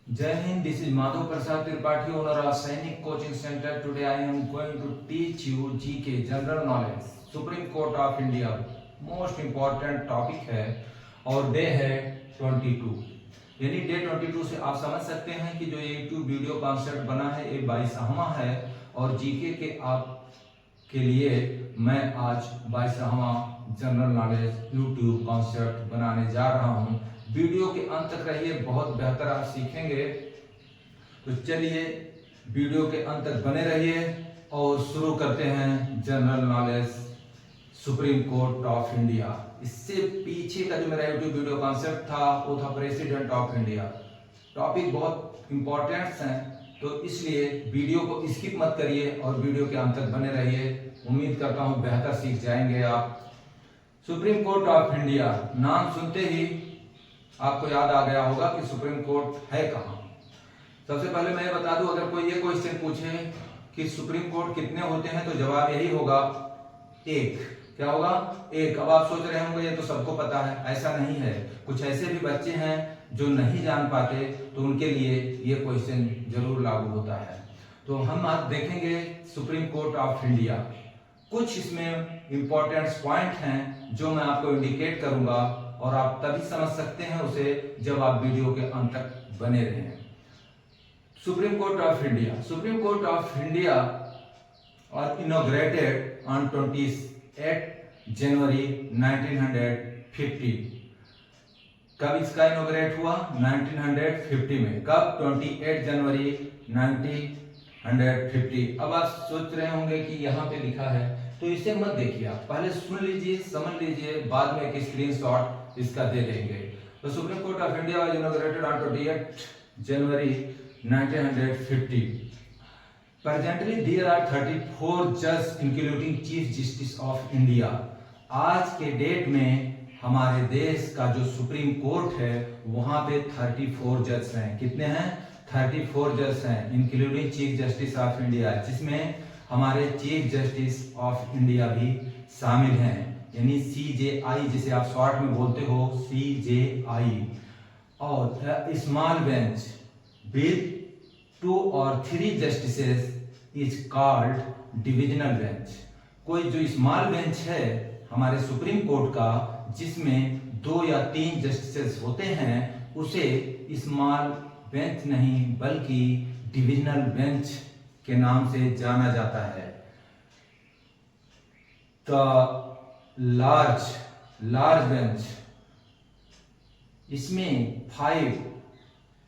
Jai Hind, this is Madhav Prasad Tripathi, owner of Sainik Coaching Center. Today I am going to teach you GK, General Knowledge, Supreme Court of India. Most important topic है और day है 22। यानी day 22 से आप समझ सकते हैं कि जो ये यूट्यूब वीडियो कॉन्सेप्ट बना है ये 22वां है और जीके के आप के लिए मैं आज 22वां जनरल नॉलेज यूट्यूब कॉन्सेप्ट बनाने जा रहा हूं। वीडियो के अंत तक रहिए, बहुत बेहतर आप सीखेंगे। तो चलिए वीडियो के अंत तक बने रहिए और शुरू करते हैं general knowledge supreme court of India. इससे पीछे का जो मेरा यूट्यूब वीडियो कॉन्सेप्ट था वो था प्रेसिडेंट ऑफ इंडिया। टॉपिक बहुत इंपॉर्टेंट हैं तो इसलिए वीडियो को स्किप मत करिए और वीडियो के अंत तक बने रहिए। उम्मीद करता हूं बेहतर सीख जाएंगे आप। सुप्रीम कोर्ट ऑफ इंडिया नाम सुनते ही आपको याद आ गया होगा कि सुप्रीम कोर्ट है कहां। सबसे पहले मैं बता दूं, अगर कोई ये क्वेश्चन पूछे कि सुप्रीम कोर्ट कितने होते हैं तो जवाब यही होगा एक। क्या होगा? एक। अब आप सोच रहे होंगे ये तो सबको पता है, ऐसा नहीं है। कुछ ऐसे भी बच्चे हैं जो नहीं जान पाते तो उनके लिए ये क्वेश्चन जरूर लागू होता है। तो हम आज देखेंगे सुप्रीम कोर्ट ऑफ इंडिया। कुछ इसमें इंपॉर्टेंट पॉइंट हैं जो मैं आपको इंडिकेट करूंगा और आप तभी समझ सकते हैं उसे जब आप वीडियो के अंत तक बने रहें। Supreme court of India. Supreme court of India और इनॉग्रेटेड ऑन 28 जनवरी 1950। कब इसका इनॉग्रेट हुआ? 1950 में। कब? 28 जनवरी 1950। अब आप सोच रहे होंगे कि यहाँ पे लिखा है तो इसे मत देखिए, आप पहले सुन लीजिए, समझ लीजिए, बाद में एक स्क्रीनशॉट इसका दे देंगे। तो supreme court of India was inaugurated on 28 January 1950। Presently there are 34 जज including chief justice of India. आज के डेट में हमारे देश का जो सुप्रीम कोर्ट है वहां पे 34 जज हैं। कितने हैं? 34 जज हैं including chief justice of India, जिसमें हमारे चीफ जस्टिस ऑफ इंडिया भी शामिल हैं। यानी CJI जिसे आप शॉर्ट में बोलते हो, CJI। और small bench with 2 or 3 justices is called divisional bench. कोई जो स्मॉल बेंच है हमारे सुप्रीम कोर्ट का जिसमें 2 या 3 जस्टिसेस होते हैं उसे स्मॉल बेंच नहीं बल्कि डिविजनल बेंच के नाम से जाना जाता है। द लार्ज बेंच, इसमें 5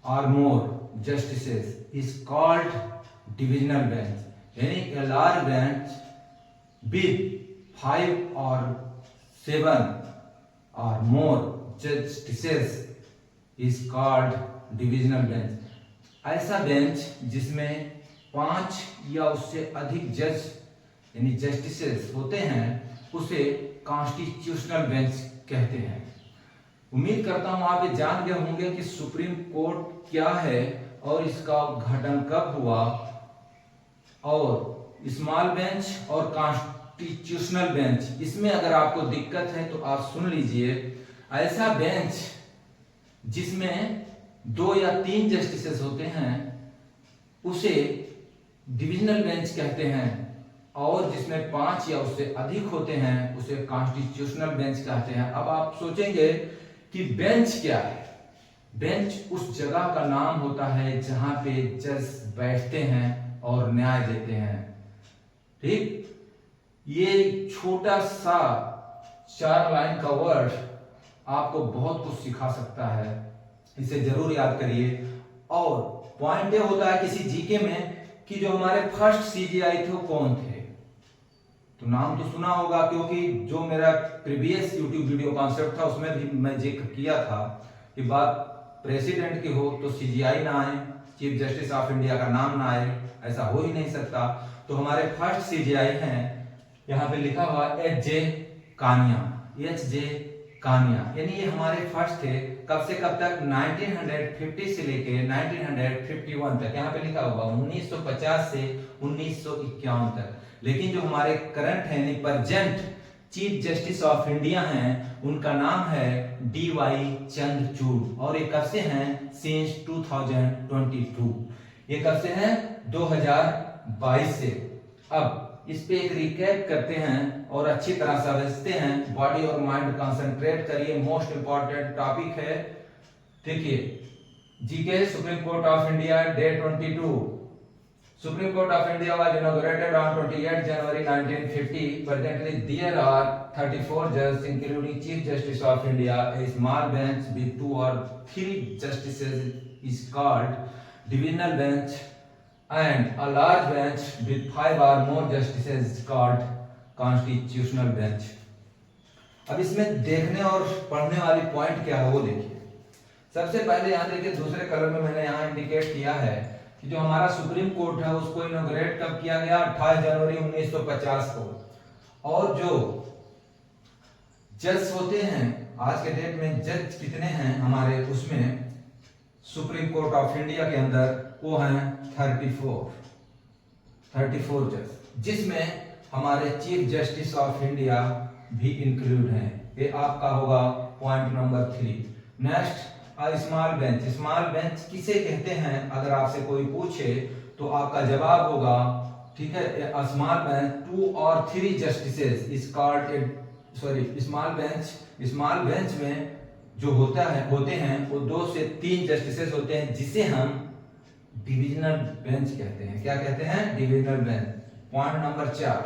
or more justices is called divisional bench। यानी a large bench with 5 or 7 or more justices is called divisional bench। ऐसा बेंच जिसमें 5 या उससे अधिक जज यानी जस्टिसेस होते हैं उसे कॉन्स्टिट्यूशनल बेंच कहते हैं। उम्मीद करता हूं आप ये जान गए होंगे कि सुप्रीम कोर्ट क्या है और इसका गठन कब हुआ। और स्मॉल बेंच और कॉन्स्टिट्यूशनल बेंच, इसमें अगर आपको दिक्कत है तो आप सुन लीजिए। ऐसा बेंच जिसमें 2 या 3 जस्टिसेस होते हैं उसे डिविजनल बेंच कहते हैं और जिसमें 5 या उससे अधिक होते हैं उसे कॉन्स्टिट्यूशनल बेंच कहते हैं। अब आप सोचेंगे कि बेंच क्या है? बेंच उस जगह का नाम होता है जहां पे जज बैठते हैं और न्याय देते हैं। ठीक, ये छोटा सा 4 लाइन का वर्ड आपको बहुत कुछ सिखा सकता है, इसे जरूर याद करिए। और पॉइंट ये होता है किसी जीके में कि जो हमारे फर्स्ट CJI थे वो कौन थे। तो नाम तो सुना होगा क्योंकि जो मेरा प्रीवियस यूट्यूब वीडियो कॉन्सेप्ट था उसमें भी मैं जिक्र किया था कि बात प्रेसिडेंट की हो तो CJI ना आए, चीफ जस्टिस ऑफ इंडिया का नाम ना आए, ऐसा हो ही नहीं सकता। तो हमारे फर्स्ट CJI हैं, यहाँ पे लिखा हुआ HJ कानिया, HJ कानिया। यानी ये हमारे फर्स्ट थे। कब से कब तक? 1950 से लेके 1951 तक। यहाँ पे लिखा होगा 1950 से 1951 तक। लेकिन जो हमारे करंट है यानी present chief justice of India हैं, उनका नाम है DY चंद्रचूड़ और ये कब से हैं? सिंस 2022। ये कब से हैं? 2022 से। अब इस पे एक रिकैप करते हैं और अच्छी तरह समझते हैं। बॉडी और माइंड कंसंट्रेट करिए, मोस्ट इंपॉर्टेंट टॉपिक है। देखिए, GK supreme court of India day 22। Supreme Court of India was inaugurated on 28 January 1950. Presently, there are 34 judges, including Chief Justice of India. A small bench with 2 or 3 justices is called divisional bench, and a large bench with 5 or more justices is called constitutional bench. अब इसमें देखने और पढ़ने वाली point क्या है वो देखिए। सबसे पहले यहाँ देखिए, दूसरे कलर में मैंने यहाँ इंडिकेट किया है कि जो हमारा सुप्रीम कोर्ट है उसको इनॉग्रेट कब किया गया? 28 जनवरी 1950 को। और जो जज होते हैं आज के डेट में, जज कितने हैं हमारे उसमें सुप्रीम कोर्ट ऑफ इंडिया के अंदर? वो हैं 34 जज, जिसमें हमारे चीफ जस्टिस ऑफ इंडिया भी इंक्लूड हैं। ये आपका होगा point number 3। Next, small bench. Small bench किसे कहते हैं अगर आपसे कोई पूछे तो आपका जवाब होगा, ठीक है, स्मॉल बेंच 2 और 3 justices is called small bench में जो होते हैं वो 2 से 3 जस्टिसेस होते हैं, जिसे हम डिविजनल बेंच कहते हैं। क्या कहते हैं? Divisional bench. Point number 4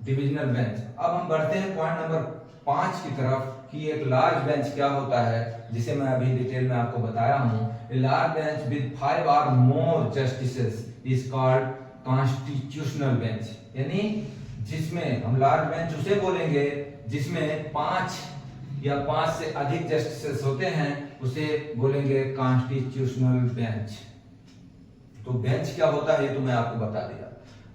divisional bench. अब हम बढ़ते हैं पॉइंट नंबर 5 की तरफ कि एक लार्ज बेंच क्या होता है, जिसे मैं अभी डिटेल में आपको बताया हूं। लार्ज बेंच विद 5 और more justices is called constitutional bench. यानी जिसमें हम लार्ज बेंच उसे बोलेंगे जिसमें 5 या 5 से अधिक जस्टिसेस होते हैं, उसे बोलेंगे कॉन्स्टिट्यूशनल बेंच। तो बेंच क्या होता है ये तो मैं आपको बता दिया।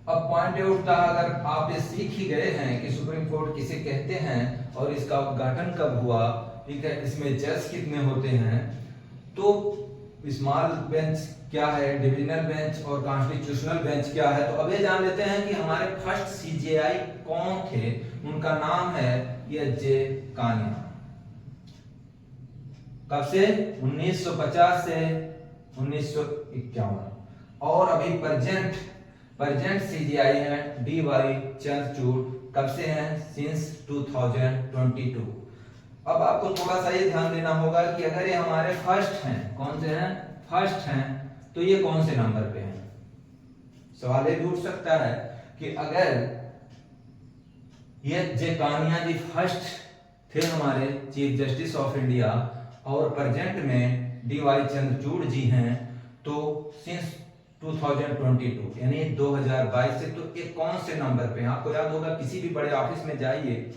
अब पॉइंट ये उठता है, अगर आप ये सीख ही गए हैं कि सुप्रीम कोर्ट किसे कहते हैं और इसका उद्घाटन कब हुआ, ठीक है, इसमें जज कितने होते हैं, तो स्मॉल बेंच क्या है, डिविजनल बेंच और कॉन्स्टिट्यूशनल बेंच क्या है, तो अब ये जान लेते हैं कि हमारे फर्स्ट CJI कौन थे। उनका नाम है H.J. कानिया। कब से? 1950 से 1951। और अभी प्रेजेंट CJI है DY चंद्रचूड़। कब से हैं? सिंस 2022। अब आपको थोड़ा सा ये ध्यान देना होगा कि अगर ये हमारे फर्स्ट हैं, कौन से हैं? फर्स्ट हैं, तो ये कौन से नंबर पे हैं? सवाल ये उठ सकता है कि अगर ये जे कानिया जी फर्स्ट थे हमारे चीफ जस्टिस ऑफ इंडिया और प्रेजेंट में DY चंद्रचूड़ जी हैं, तो सिंस 2022 यानी 2022 से, तो ये कौन से नंबर पे? आपको याद होगा किसी भी बड़े ऑफिस में जाइए,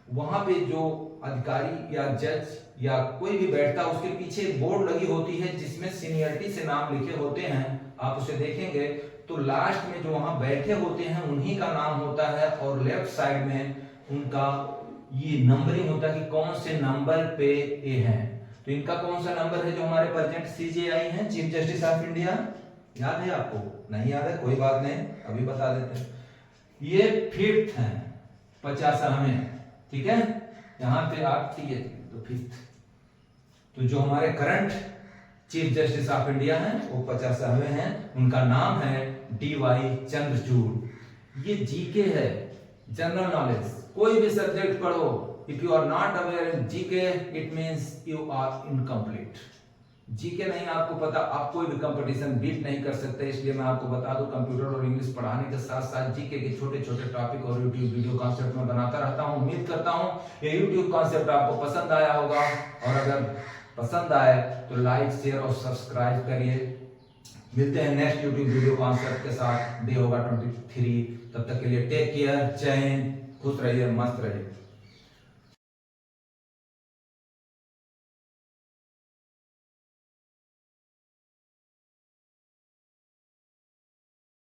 वहां पे जो अधिकारी या जज या कोई भी बैठता है उसके पीछे बोर्ड लगी होती है जिसमें सीनियरिटी से नाम लिखे होते हैं। आप उसे देखेंगे तो लास्ट में जो वहां बैठे होते हैं उन्हीं का नाम होता है और लेफ्ट साइड में उनका ये नंबरिंग होता है कि कौन से नंबर पे ये हैं। तो इनका कौन सा नंबर है जो हमारे प्रेजेंट CJI हैं, चीफ जस्टिस ऑफ इंडिया? याद है आपको? नहीं याद है, कोई बात नहीं, अभी बता देते हैं। ये 5th है, 50वें, ठीक है, यहां पे आप ये तो 5th। तो जो हमारे current chief justice of India हैं वो 50वें हैं, उनका नाम है DY चंद्रचूड़। ये जीके है, जनरल नॉलेज। कोई भी सब्जेक्ट पढ़ो, if you are not aware in GK it means you are incomplete. GK नहीं आपको पता, आप कोई भी कंपटीशन बीट नहीं कर सकते। इसलिए मैं आपको बता दूं, कंप्यूटर और इंग्लिश पढ़ाने के साथ साथ जीके के छोटे छोटे टॉपिक और यूट्यूब वीडियो कॉन्सेप्ट में बनाता रहता हूं। उम्मीद करता हूं ये यूट्यूब कॉन्सेप्ट आपको पसंद आया होगा, और अगर पसंद आए तो लाइक, शेयर और सब्सक्राइब करिए। मिलते हैं नेक्स्ट यूट्यूब वीडियो कॉन्सेप्ट के साथ। डे होगा 23। तब तक के लिए टेक केयर, जय हिंद, खुश रहिए, मस्त रहिए।